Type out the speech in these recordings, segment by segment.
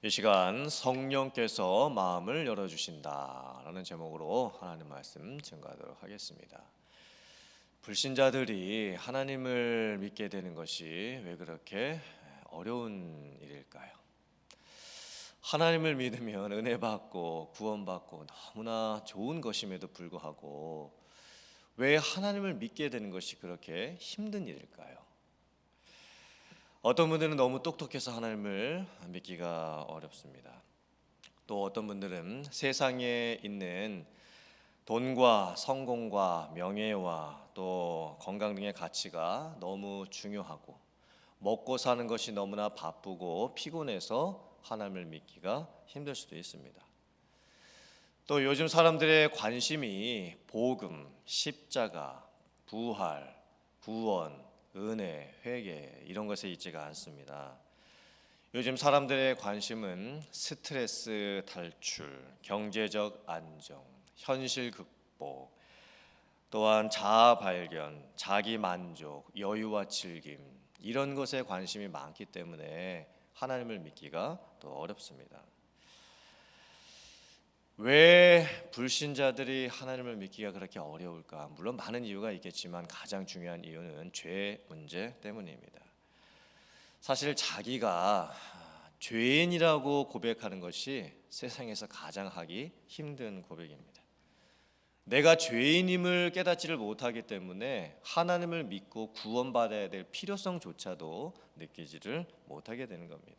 이 시간 성령께서 마음을 열어주신다 라는 제목으로 하나님 말씀 증거하도록 하겠습니다. 불신자들이 하나님을 믿게 되는 것이 왜 그렇게 어려운 일일까요? 하나님을 믿으면 은혜 받고 구원받고 너무나 좋은 것임에도 불구하고 왜 하나님을 믿게 되는 것이 그렇게 힘든 일일까요? 어떤 분들은 너무 똑똑해서 하나님을 믿기가 어렵습니다. 또 어떤 분들은 세상에 있는 돈과 성공과 명예와 또 건강 등의 가치가 너무 중요하고 먹고 사는 것이 너무나 바쁘고 피곤해서 하나님을 믿기가 힘들 수도 있습니다. 또 요즘 사람들의 관심이 복음, 십자가, 부활, 구원, 은혜, 회개 이런 것에 있지가 않습니다. 요즘 사람들의 관심은 스트레스 탈출, 경제적 안정, 현실 극복, 또한 자아 발견, 자기 만족, 여유와 즐김 이런 것에 관심이 많기 때문에 하나님을 믿기가 더 어렵습니다. 왜 불신자들이 하나님을 믿기가 그렇게 어려울까? 물론 많은 이유가 있겠지만 가장 중요한 이유는 죄 문제 때문입니다. 사실 자기가 죄인이라고 고백하는 것이 세상에서 가장 하기 힘든 고백입니다. 내가 죄인임을 깨닫지를 못하기 때문에 하나님을 믿고 구원받아야 될 필요성조차도 느끼지를 못하게 되는 겁니다.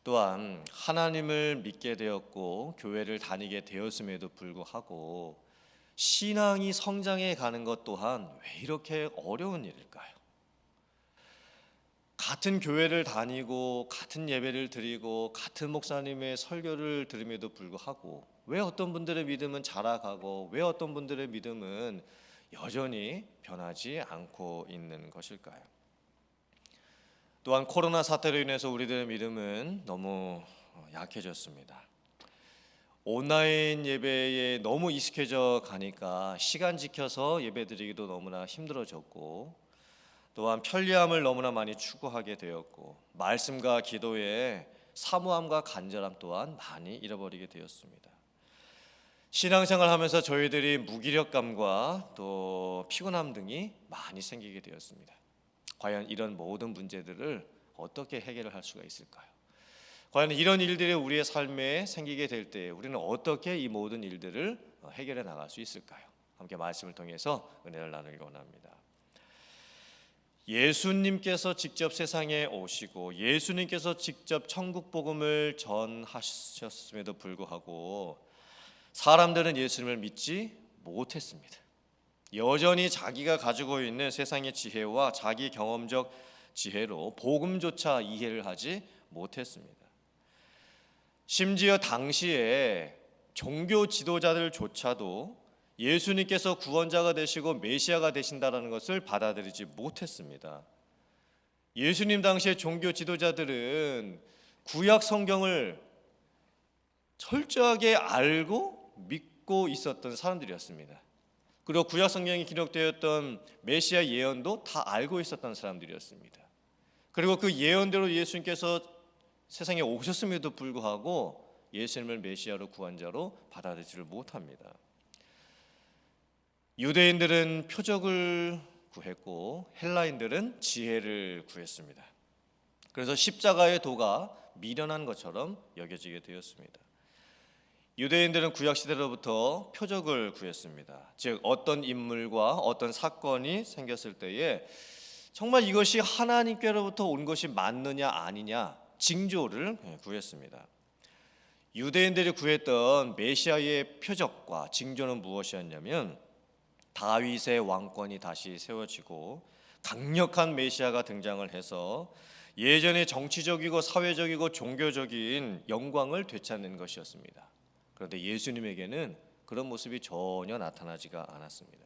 또한 하나님을 믿게 되었고 교회를 다니게 되었음에도 불구하고 신앙이 성장해 가는 것 또한 왜 이렇게 어려운 일일까요? 같은 교회를 다니고 같은 예배를 드리고 같은 목사님의 설교를 들음에도 불구하고 왜 어떤 분들의 믿음은 자라가고 왜 어떤 분들의 믿음은 여전히 변하지 않고 있는 것일까요? 또한 코로나 사태로 인해서 우리들의 믿음은 너무 약해졌습니다. 온라인 예배에 너무 익숙해져 가니까 시간 지켜서 예배드리기도 너무나 힘들어졌고 또한 편리함을 너무나 많이 추구하게 되었고 말씀과 기도에 사모함과 간절함 또한 많이 잃어버리게 되었습니다. 신앙생활하면서 저희들이 무기력감과 또 피곤함 등이 많이 생기게 되었습니다. 과연 이런 모든 문제들을 어떻게 해결을 할 수가 있을까요? 과연 이런 일들이 우리의 삶에 생기게 될 때 우리는 어떻게 이 모든 일들을 해결해 나갈 수 있을까요? 함께 말씀을 통해서 은혜를 나누기 원합니다. 예수님께서 직접 세상에 오시고 예수님께서 직접 천국 복음을 전하셨음에도 불구하고 사람들은 예수님을 믿지 못했습니다. 여전히 자기가 가지고 있는 세상의 지혜와 자기 경험적 지혜로 복음조차 이해를 하지 못했습니다. 심지어 당시에 종교 지도자들조차도 예수님께서 구원자가 되시고 메시아가 되신다라는 것을 받아들이지 못했습니다. 예수님 당시의 종교 지도자들은 구약 성경을 철저하게 알고 믿고 있었던 사람들이었습니다. 그리고 구약 성경에 기록되었던 메시아 예언도 다 알고 있었던 사람들이었습니다. 그리고 그 예언대로 예수님께서 세상에 오셨음에도 불구하고 예수님을 메시아로 구원자로 받아들이지를 못합니다. 유대인들은 표적을 구했고 헬라인들은 지혜를 구했습니다. 그래서 십자가의 도가 미련한 것처럼 여겨지게 되었습니다. 유대인들은 구약시대로부터 표적을 구했습니다. 즉 어떤 인물과 어떤 사건이 생겼을 때에 정말 이것이 하나님께로부터 온 것이 맞느냐 아니냐 징조를 구했습니다. 유대인들이 구했던 메시아의 표적과 징조는 무엇이었냐면 다윗의 왕권이 다시 세워지고 강력한 메시아가 등장을 해서 예전의 정치적이고 사회적이고 종교적인 영광을 되찾는 것이었습니다. 그런데 예수님에게는 그런 모습이 전혀 나타나지가 않았습니다.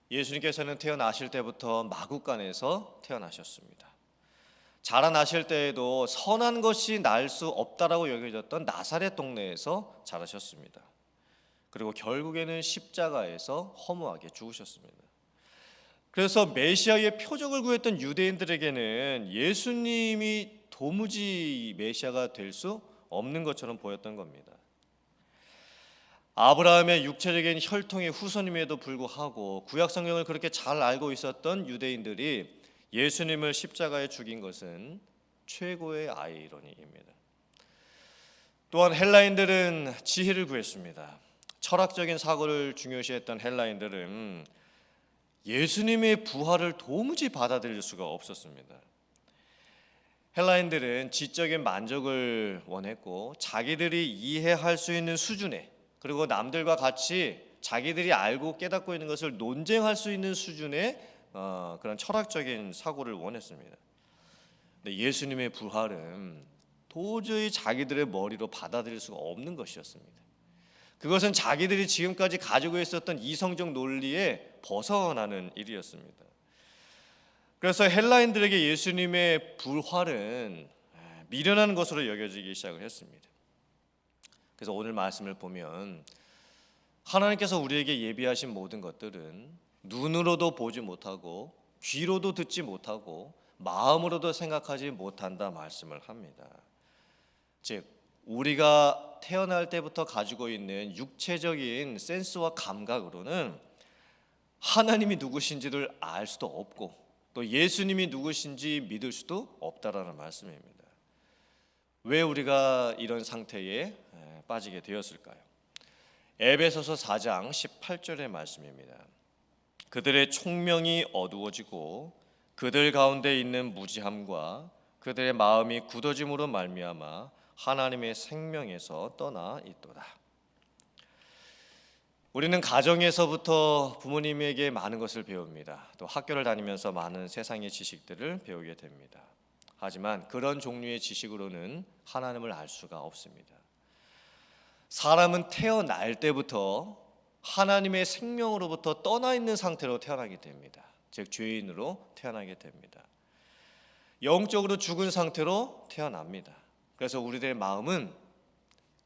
예수님께서는 태어나실 때부터 마구간에서 태어나셨습니다. 자라나실 때에도 선한 것이 날 수 없다라고 여겨졌던 나사렛 동네에서 자라셨습니다. 그리고 결국에는 십자가에서 허무하게 죽으셨습니다. 그래서 메시아의 표적을 구했던 유대인들에게는 예수님이 도무지 메시아가 될 수 없는 것처럼 보였던 겁니다. 아브라함의 육체적인 혈통의 후손임에도 불구하고 구약 성경을 그렇게 잘 알고 있었던 유대인들이 예수님을 십자가에 죽인 것은 최고의 아이러니입니다. 또한 헬라인들은 지혜를 구했습니다. 철학적인 사고를 중요시했던 헬라인들은 예수님의 부활을 도무지 받아들일 수가 없었습니다. 헬라인들은 지적인 만족을 원했고 자기들이 이해할 수 있는 수준의, 그리고 남들과 같이 자기들이 알고 깨닫고 있는 것을 논쟁할 수 있는 수준의 그런 철학적인 사고를 원했습니다. 근데 예수님의 부활은 도저히 자기들의 머리로 받아들일 수가 없는 것이었습니다. 그것은 자기들이 지금까지 가지고 있었던 이성적 논리에 벗어나는 일이었습니다. 그래서 헬라인들에게 예수님의 부활은 미련한 것으로 여겨지기 시작을 했습니다. 그래서 오늘 말씀을 보면 하나님께서 우리에게 예비하신 모든 것들은 눈으로도 보지 못하고 귀로도 듣지 못하고 마음으로도 생각하지 못한다 말씀을 합니다. 즉 우리가 태어날 때부터 가지고 있는 육체적인 센스와 감각으로는 하나님이 누구신지를 알 수도 없고 또 예수님이 누구신지 믿을 수도 없다라는 말씀입니다. 왜 우리가 이런 상태에 빠지게 되었을까요? 에베소서 4장 18절의 말씀입니다. 그들의 총명이 어두워지고 그들 가운데 있는 무지함과 그들의 마음이 굳어짐으로 말미암아 하나님의 생명에서 떠나 있도다. 우리는 가정에서부터 부모님에게 많은 것을 배웁니다. 또 학교를 다니면서 많은 세상의 지식들을 배우게 됩니다. 하지만 그런 종류의 지식으로는 하나님을 알 수가 없습니다. 사람은 태어날 때부터 하나님의 생명으로부터 떠나 있는 상태로 태어나게 됩니다. 즉 죄인으로 태어나게 됩니다. 영적으로 죽은 상태로 태어납니다. 그래서 우리들의 마음은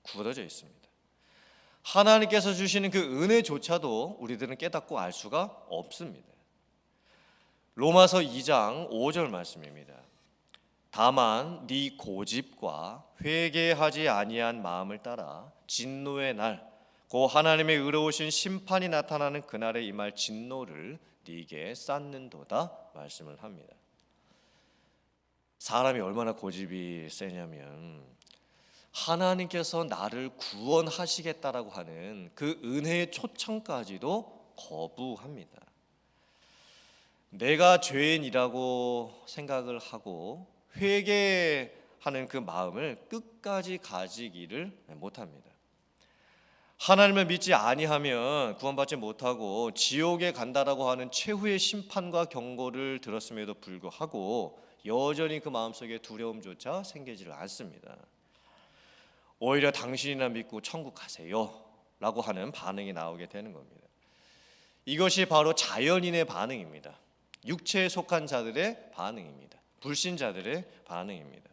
굳어져 있습니다. 하나님께서 주시는 그 은혜조차도 우리들은 깨닫고 알 수가 없습니다. 로마서 2장 5절 말씀입니다. 다만 네 고집과 회개하지 아니한 마음을 따라 진노의 날 고 하나님의 의로우신 심판이 나타나는 그날에 임할 진노를 네게 쌓는도다 말씀을 합니다. 사람이 얼마나 고집이 세냐면 하나님께서 나를 구원하시겠다라고 하는 그 은혜의 초청까지도 거부합니다. 내가 죄인이라고 생각을 하고 회개하는 그 마음을 끝까지 가지기를 못합니다. 하나님을 믿지 아니하면 구원받지 못하고 지옥에 간다라고 하는 최후의 심판과 경고를 들었음에도 불구하고 여전히 그 마음속에 두려움조차 생기지를 않습니다. 오히려 당신이나 믿고 천국 가세요 라고 하는 반응이 나오게 되는 겁니다. 이것이 바로 자연인의 반응입니다. 육체에 속한 자들의 반응입니다. 불신자들의 반응입니다.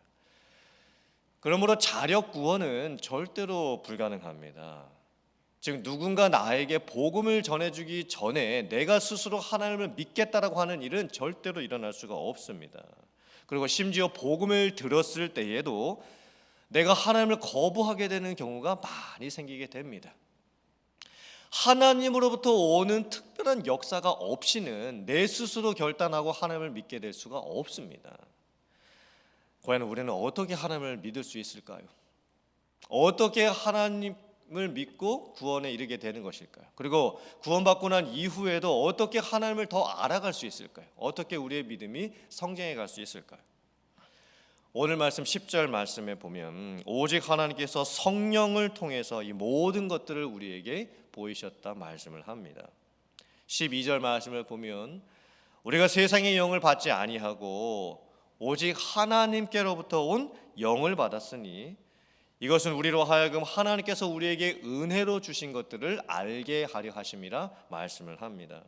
그러므로 자력 구원은 절대로 불가능합니다. 즉 누군가 나에게 복음을 전해주기 전에 내가 스스로 하나님을 믿겠다라고 하는 일은 절대로 일어날 수가 없습니다. 그리고 심지어 복음을 들었을 때에도 내가 하나님을 거부하게 되는 경우가 많이 생기게 됩니다. 하나님으로부터 오는 특별한 역사가 없이는 내 스스로 결단하고 하나님을 믿게 될 수가 없습니다. 과연 우리는 어떻게 하나님을 믿을 수 있을까요? 어떻게 하나님을 믿고 구원에 이르게 되는 것일까요? 그리고 구원받고 난 이후에도 어떻게 하나님을 더 알아갈 수 있을까요? 어떻게 우리의 믿음이 성장해 갈 수 있을까요? 오늘 말씀 10절 말씀에 보면 오직 하나님께서 성령을 통해서 이 모든 것들을 우리에게 보이셨다 말씀을 합니다. 12절 말씀을 보면 우리가 세상의 영을 받지 아니하고 오직 하나님께로부터 온 영을 받았으니 이것은 우리로 하여금 하나님께서 우리에게 은혜로 주신 것들을 알게 하려 하심이라 말씀을 합니다.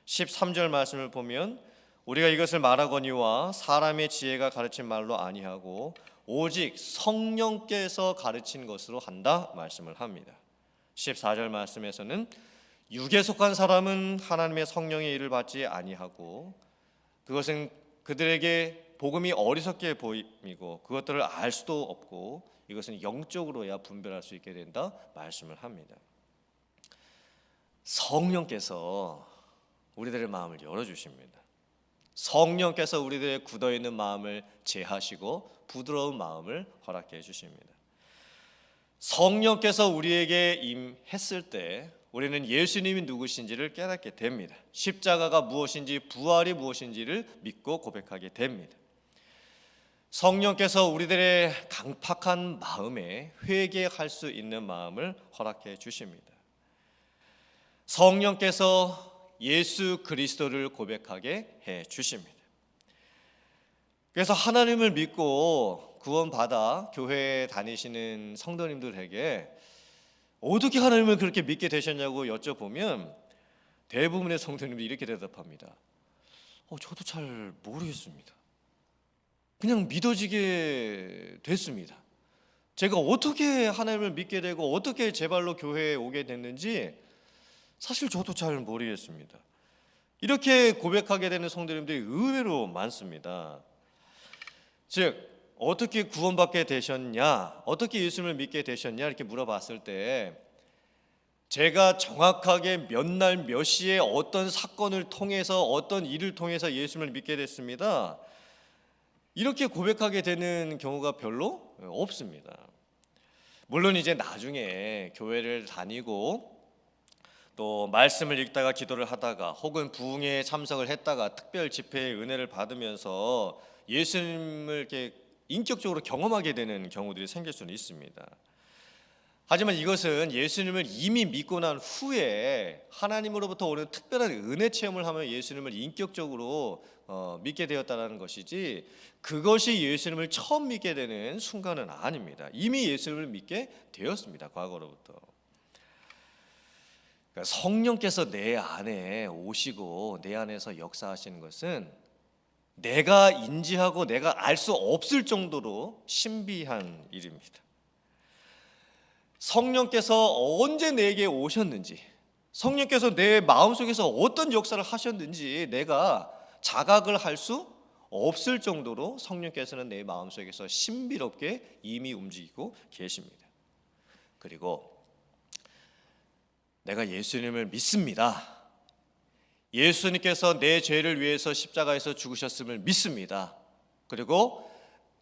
13절 말씀을 보면 우리가 이것을 말하거니와 사람의 지혜가 가르친 말로 아니하고 오직 성령께서 가르친 것으로 한다 말씀을 합니다. 14절 말씀에서는 육에 속한 사람은 하나님의 성령의 일을 받지 아니하고 그것은 그들에게 복음이 어리석게 보이고 그것들을 알 수도 없고 이것은 영적으로야 분별할 수 있게 된다 말씀을 합니다. 성령께서 우리들의 마음을 열어주십니다. 성령께서 우리들의 굳어있는 마음을 제하시고 부드러운 마음을 허락해 주십니다. 성령께서 우리에게 임했을 때 우리는 예수님이 누구신지를 깨닫게 됩니다. 십자가가 무엇인지 부활이 무엇인지를 믿고 고백하게 됩니다. 성령께서 우리들의 강팍한 마음에 회개할 수 있는 마음을 허락해 주십니다. 성령께서 예수 그리스도를 고백하게 해 주십니다. 그래서 하나님을 믿고 구원받아 교회에 다니시는 성도님들에게 어떻게 하나님을 그렇게 믿게 되셨냐고 여쭤보면 대부분의 성도님들이 이렇게 대답합니다. 저도 잘 모르겠습니다. 그냥 믿어지게 됐습니다. 제가 어떻게 하나님을 믿게 되고 어떻게 제 발로 교회에 오게 됐는지 사실 저도 잘 모르겠습니다. 이렇게 고백하게 되는 성도님들이 의외로 많습니다. 즉 어떻게 구원받게 되셨냐, 어떻게 예수님을 믿게 되셨냐 이렇게 물어봤을 때 제가 정확하게 몇 날 몇 시에 어떤 사건을 통해서 어떤 일을 통해서 예수님을 믿게 됐습니다, 이렇게 고백하게 되는 경우가 별로 없습니다. 물론 이제 나중에 교회를 다니고 또 말씀을 읽다가 기도를 하다가 혹은 부흥회에 참석을 했다가 특별 집회의 은혜를 받으면서 예수님을 이렇게 인격적으로 경험하게 되는 경우들이 생길 수는 있습니다. 하지만 이것은 예수님을 이미 믿고 난 후에 하나님으로부터 오는 특별한 은혜 체험을 하며 예수님을 인격적으로 믿게 되었다는 것이지 그것이 예수님을 처음 믿게 되는 순간은 아닙니다. 이미 예수님을 믿게 되었습니다. 과거로부터. 그러니까 성령께서 내 안에 오시고 내 안에서 역사하시는 것은 내가 인지하고 내가 알 수 없을 정도로 신비한 일입니다. 성령께서 언제 내게 오셨는지, 성령께서 내 마음속에서 어떤 역사를 하셨는지 내가 자각을 할 수 없을 정도로 성령께서는 내 마음속에서 신비롭게 이미 움직이고 계십니다. 그리고 내가 예수님을 믿습니다. 예수님께서 내 죄를 위해서 십자가에서 죽으셨음을 믿습니다. 그리고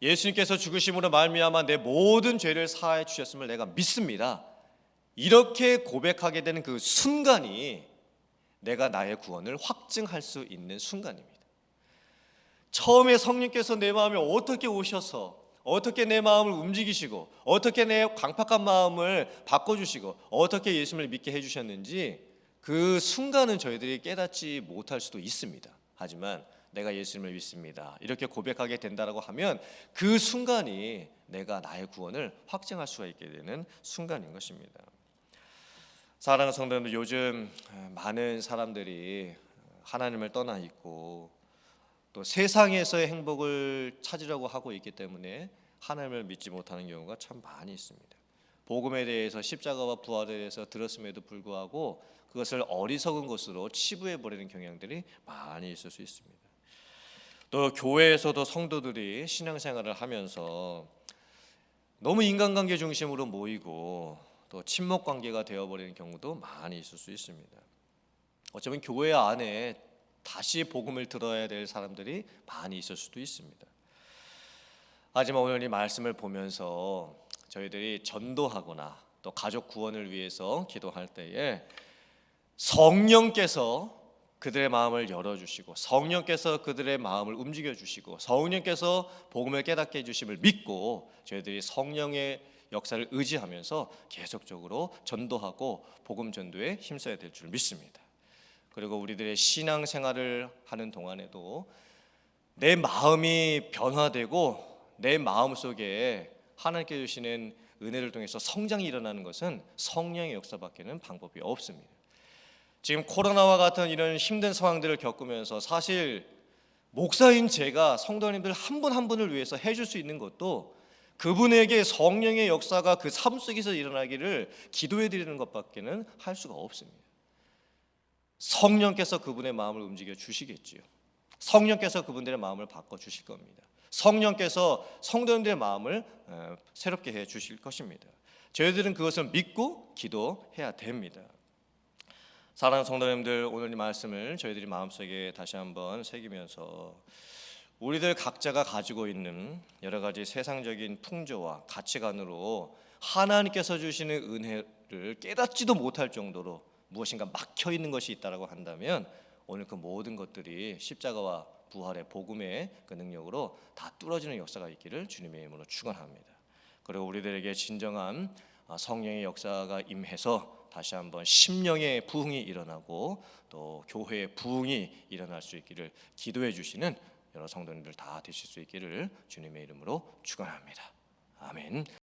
예수님께서 죽으심으로 말미암아 내 모든 죄를 사해 주셨음을 내가 믿습니다. 이렇게 고백하게 되는 그 순간이 내가 나의 구원을 확증할 수 있는 순간입니다. 처음에 성령께서 내 마음에 어떻게 오셔서 어떻게 내 마음을 움직이시고 어떻게 내 강팍한 마음을 바꿔주시고 어떻게 예수님을 믿게 해주셨는지 그 순간은 저희들이 깨닫지 못할 수도 있습니다. 하지만 내가 예수님을 믿습니다 이렇게 고백하게 된다고 하면 그 순간이 내가 나의 구원을 확증할 수가 있게 되는 순간인 것입니다. 사랑하는 성도님들, 요즘 많은 사람들이 하나님을 떠나 있고 또 세상에서의 행복을 찾으려고 하고 있기 때문에 하나님을 믿지 못하는 경우가 참 많이 있습니다. 복음에 대해서 십자가와 부활에 대해서 들었음에도 불구하고 그것을 어리석은 것으로 치부해 버리는 경향들이 많이 있을 수 있습니다. 또 교회에서도 성도들이 신앙생활을 하면서 너무 인간관계 중심으로 모이고 또 친목관계가 되어버리는 경우도 많이 있을 수 있습니다. 어쩌면 교회 안에 다시 복음을 들어야 될 사람들이 많이 있을 수도 있습니다. 하지만 오늘 이 말씀을 보면서 저희들이 전도하거나 또 가족 구원을 위해서 기도할 때에 성령께서 그들의 마음을 열어주시고 성령께서 그들의 마음을 움직여주시고 성령께서 복음을 깨닫게 해주심을 믿고 저희들이 성령의 역사를 의지하면서 계속적으로 전도하고 복음 전도에 힘써야 될 줄 믿습니다. 그리고 우리들의 신앙생활을 하는 동안에도 내 마음이 변화되고 내 마음속에 하나님께 주시는 은혜를 통해서 성장이 일어나는 것은 성령의 역사밖에는 방법이 없습니다. 지금 코로나와 같은 이런 힘든 상황들을 겪으면서 사실 목사인 제가 성도님들 한 분 한 분을 위해서 해줄 수 있는 것도 그분에게 성령의 역사가 그 삶 속에서 일어나기를 기도해 드리는 것밖에는 할 수가 없습니다. 성령께서 그분의 마음을 움직여 주시겠지요. 성령께서 그분들의 마음을 바꿔 주실 겁니다. 성령께서 성도님들의 마음을 새롭게 해 주실 것입니다. 저희들은 그것을 믿고 기도해야 됩니다. 사랑하는 성도님들, 오늘 이 말씀을 저희들이 마음속에 다시 한번 새기면서 우리들 각자가 가지고 있는 여러 가지 세상적인 풍조와 가치관으로 하나님께서 주시는 은혜를 깨닫지도 못할 정도로 무엇인가 막혀 있는 것이 있다라고 한다면 오늘 그 모든 것들이 십자가와 부활의 복음의 그 능력으로 다 뚫어지는 역사가 있기를 주님의 이름으로 축원합니다. 그리고 우리들에게 진정한 성령의 역사가 임해서 다시 한번 심령의 부흥이 일어나고 또 교회의 부흥이 일어날 수 있기를 기도해 주시는 여러 성도님들 다 되실 수 있기를 주님의 이름으로 축원합니다. 아멘.